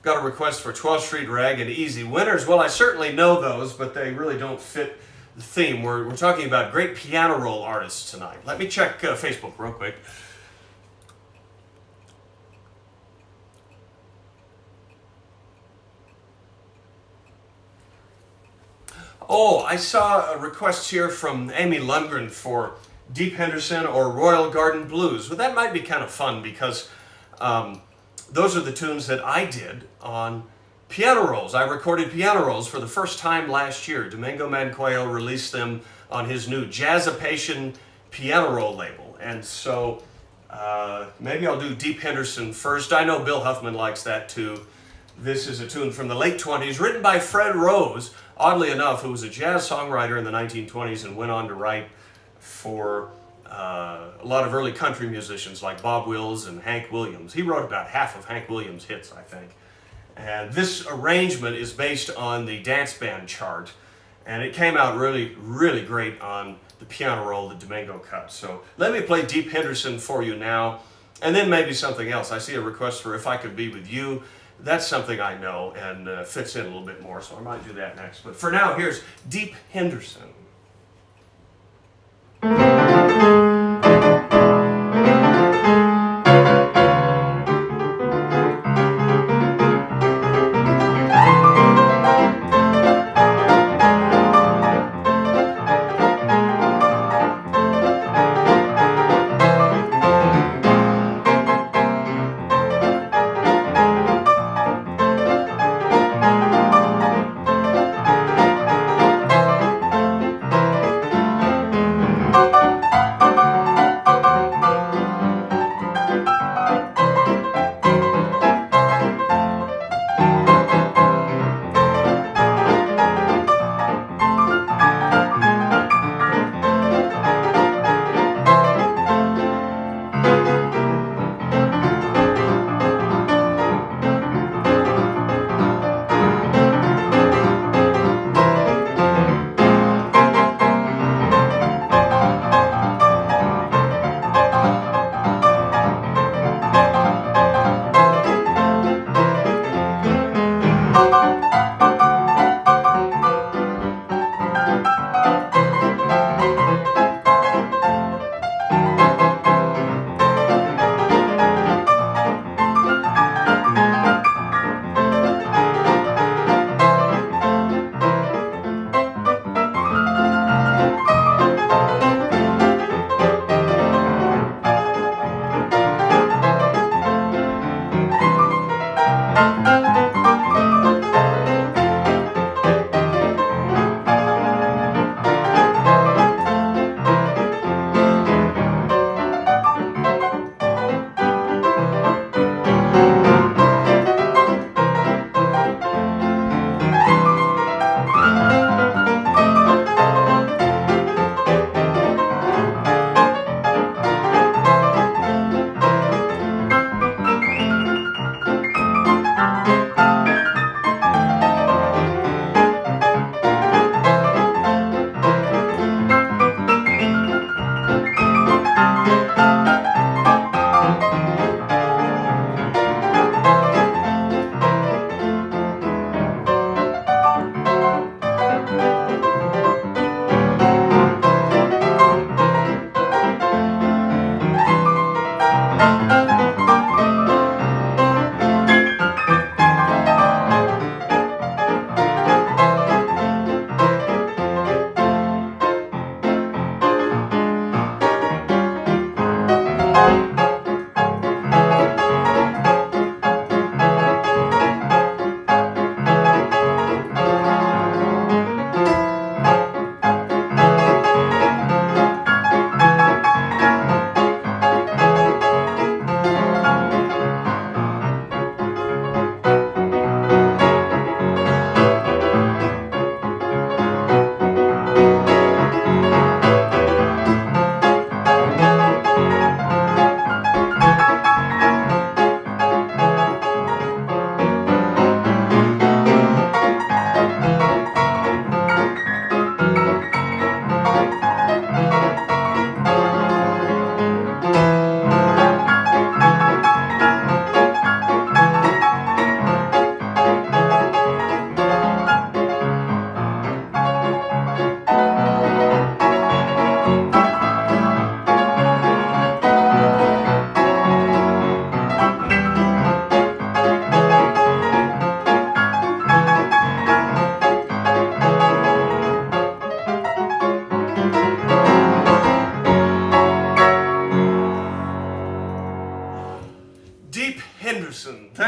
a request for 12th Street Rag and Easy Winners. Well, I certainly know those, but they really don't fit the theme. We're talking about great piano roll artists tonight. Let me check Facebook real quick. Oh, I saw a request here from Amy Lundgren for Deep Henderson or Royal Garden Blues. Well, that might be kind of fun because those are the tunes that I did on piano rolls. I recorded piano rolls for the first time last year. Domingo Mancuello released them on his new Jazzapation piano roll label. And so maybe I'll do Deep Henderson first. I know Bill Huffman likes that too. This is a tune from the late 20s, written by Fred Rose, oddly enough, who was a jazz songwriter in the 1920s and went on to write for a lot of early country musicians like Bob Wills and Hank Williams. He wrote about half of Hank Williams' hits, I think. And this arrangement is based on the dance band chart, and it came out really, really great on the piano roll that Domingo cut. So let me play Deep Henderson for you now, and then maybe something else. I see a request for If I Could Be With You. That's something I know and fits in a little bit more, so I might do that next. But for now, here's Deep Henderson.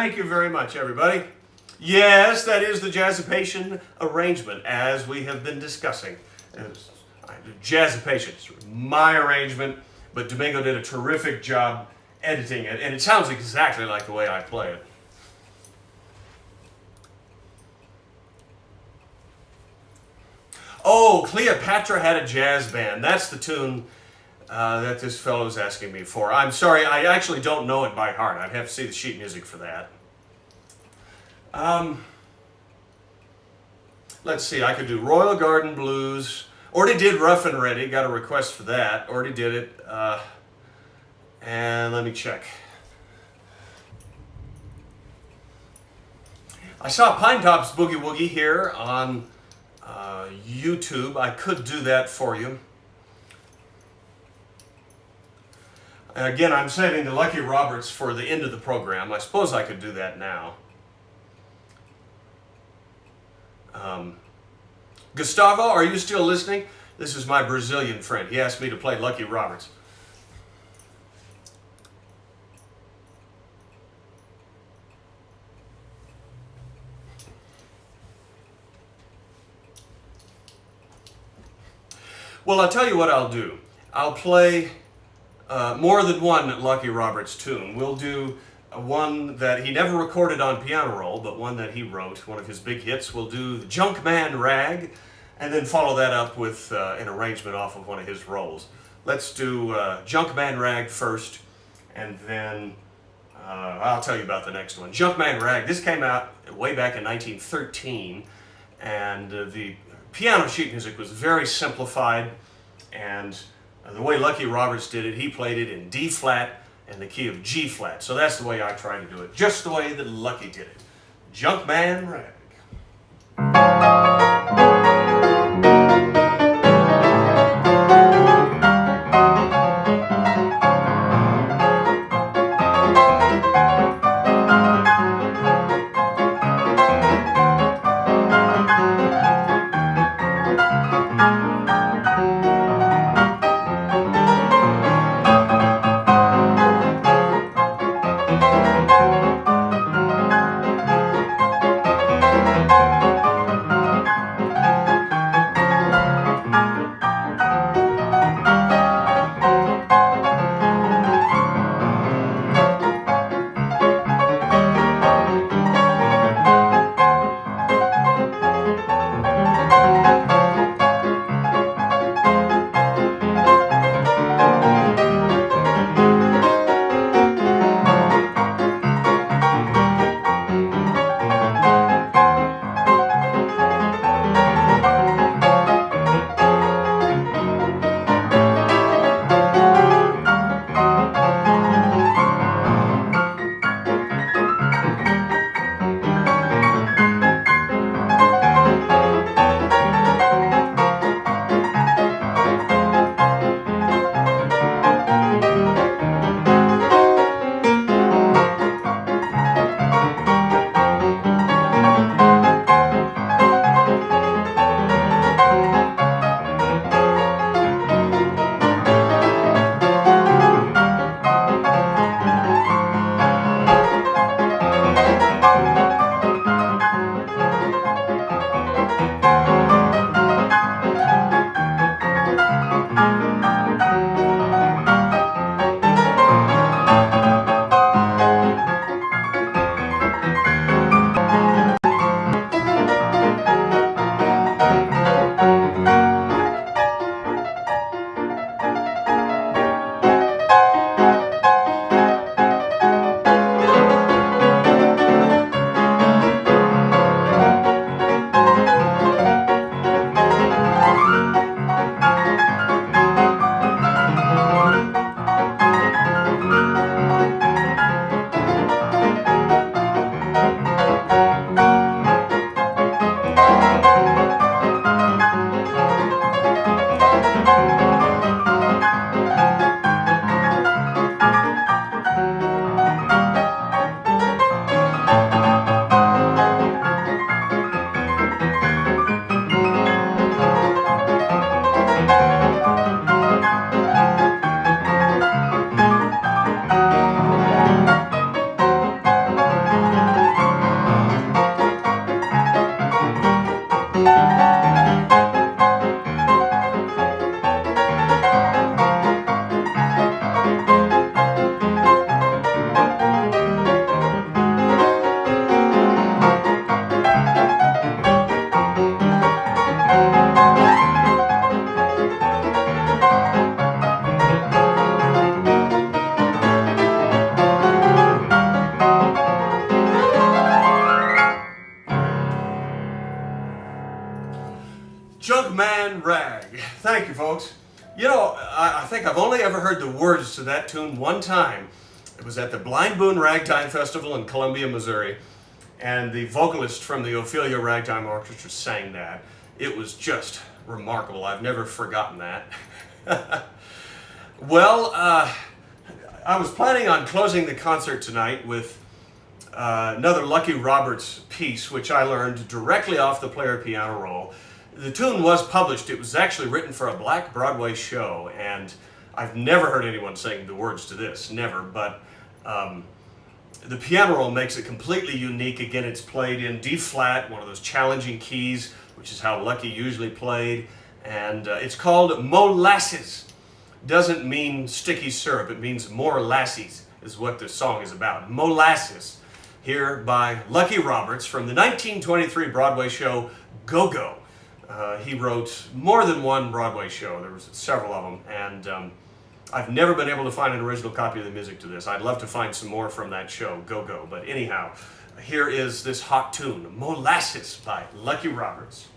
Thank you very much, everybody. Yes, that is the Jazzipation arrangement, as we have been discussing. Jazzipation, my arrangement, but Domingo did a terrific job editing it, and it sounds exactly like the way I play it. Oh, Cleopatra had a jazz band. That's the tune that this fellow's asking me for. I'm sorry, I actually don't know it by heart. I'd have to see the sheet music for that. Let's see, I could do Royal Garden Blues. Already did Rough and Ready, got a request for that. Already did it. And let me check. I saw Pine Top's Boogie Woogie here on YouTube. I could do that for you. Again, I'm saving the Lucky Roberts for the end of the program. I suppose I could do that now. Gustavo, are you still listening? This is my Brazilian friend. He asked me to play Lucky Roberts. Well, I'll tell you what I'll do. I'll play more than one Lucky Roberts tune. We'll do one that he never recorded on piano roll, but one that he wrote, one of his big hits. We'll do the Junkman Rag, and then follow that up with an arrangement off of one of his rolls. Let's do Junkman Rag first, and then I'll tell you about the next one. Junkman Rag, this came out way back in 1913, and the piano sheet music was very simplified, and the way Lucky Roberts did it, he played it in D flat and the key of G flat. So that's the way I try to do it, just the way that Lucky did it. Junkman Rag. Man Rag. Thank you, folks. You know, I think I've only ever heard the words to that tune one time. It was at the Blind Boon Ragtime Festival in Columbia, Missouri, and the vocalist from the Ophelia Ragtime Orchestra sang that. It was just remarkable. I've never forgotten that. Well, I was planning on closing the concert tonight with another Lucky Roberts piece, which I learned directly off the player piano roll. The tune was published. It was actually written for a black Broadway show, and I've never heard anyone sing the words to this, never, but the piano roll makes it completely unique. Again, it's played in D-flat, one of those challenging keys, which is how Lucky usually played, and it's called Molasses. Doesn't mean sticky syrup, it means more lassies is what the song is about. Molasses, here by Lucky Roberts from the 1923 Broadway show Go-Go. He wrote more than one Broadway show. There was several of them, and I've never been able to find an original copy of the music to this. I'd love to find some more from that show, Go-Go. But anyhow, here is this hot tune, Molasses by Lucky Roberts.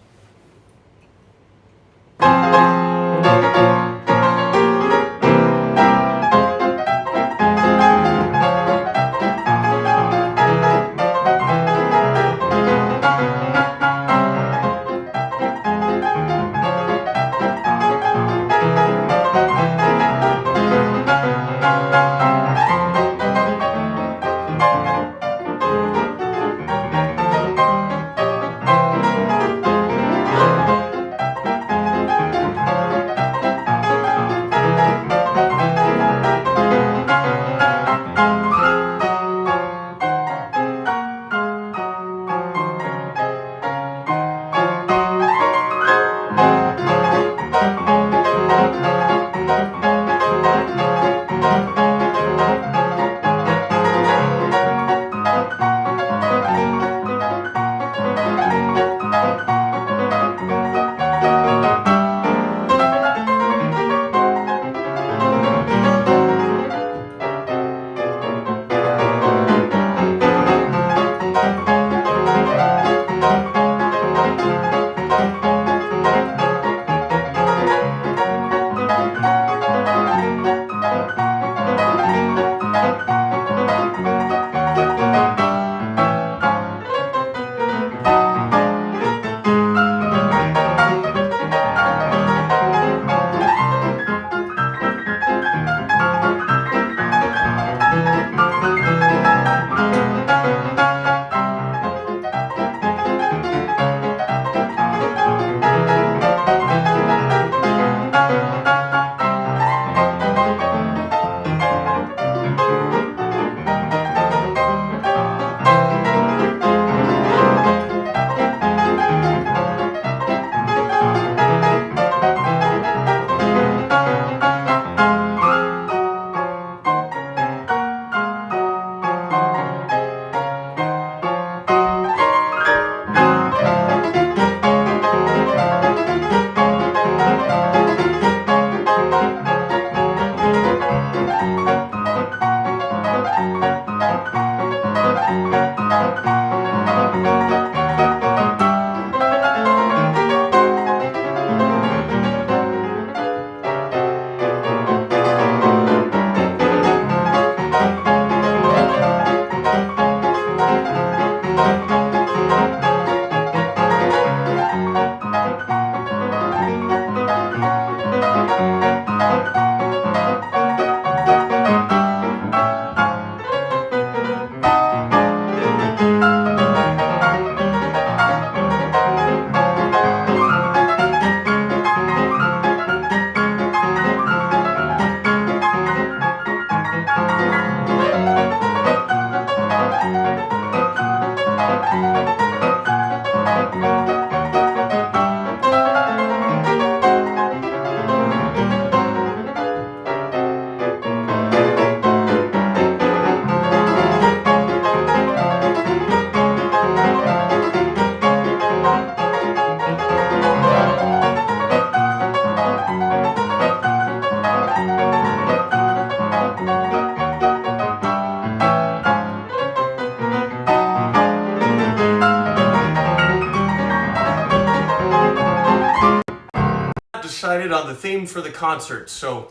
decided on the theme for the concert. So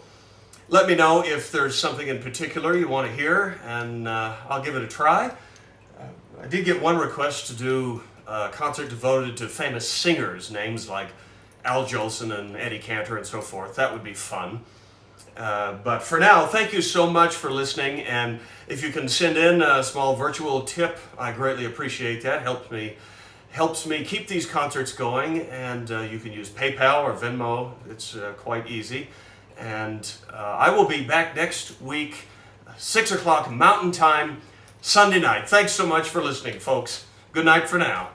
let me know if there's something in particular you want to hear, and I'll give it a try. I did get one request to do a concert devoted to famous singers, names like Al Jolson and Eddie Cantor and so forth. That would be fun. But for now, thank you so much for listening, and if you can send in a small virtual tip, I greatly appreciate that. Helps me keep these concerts going, and you can use PayPal or Venmo. It's quite easy. And I will be back next week, 6 o'clock Mountain Time, Sunday night. Thanks so much for listening, folks. Good night for now.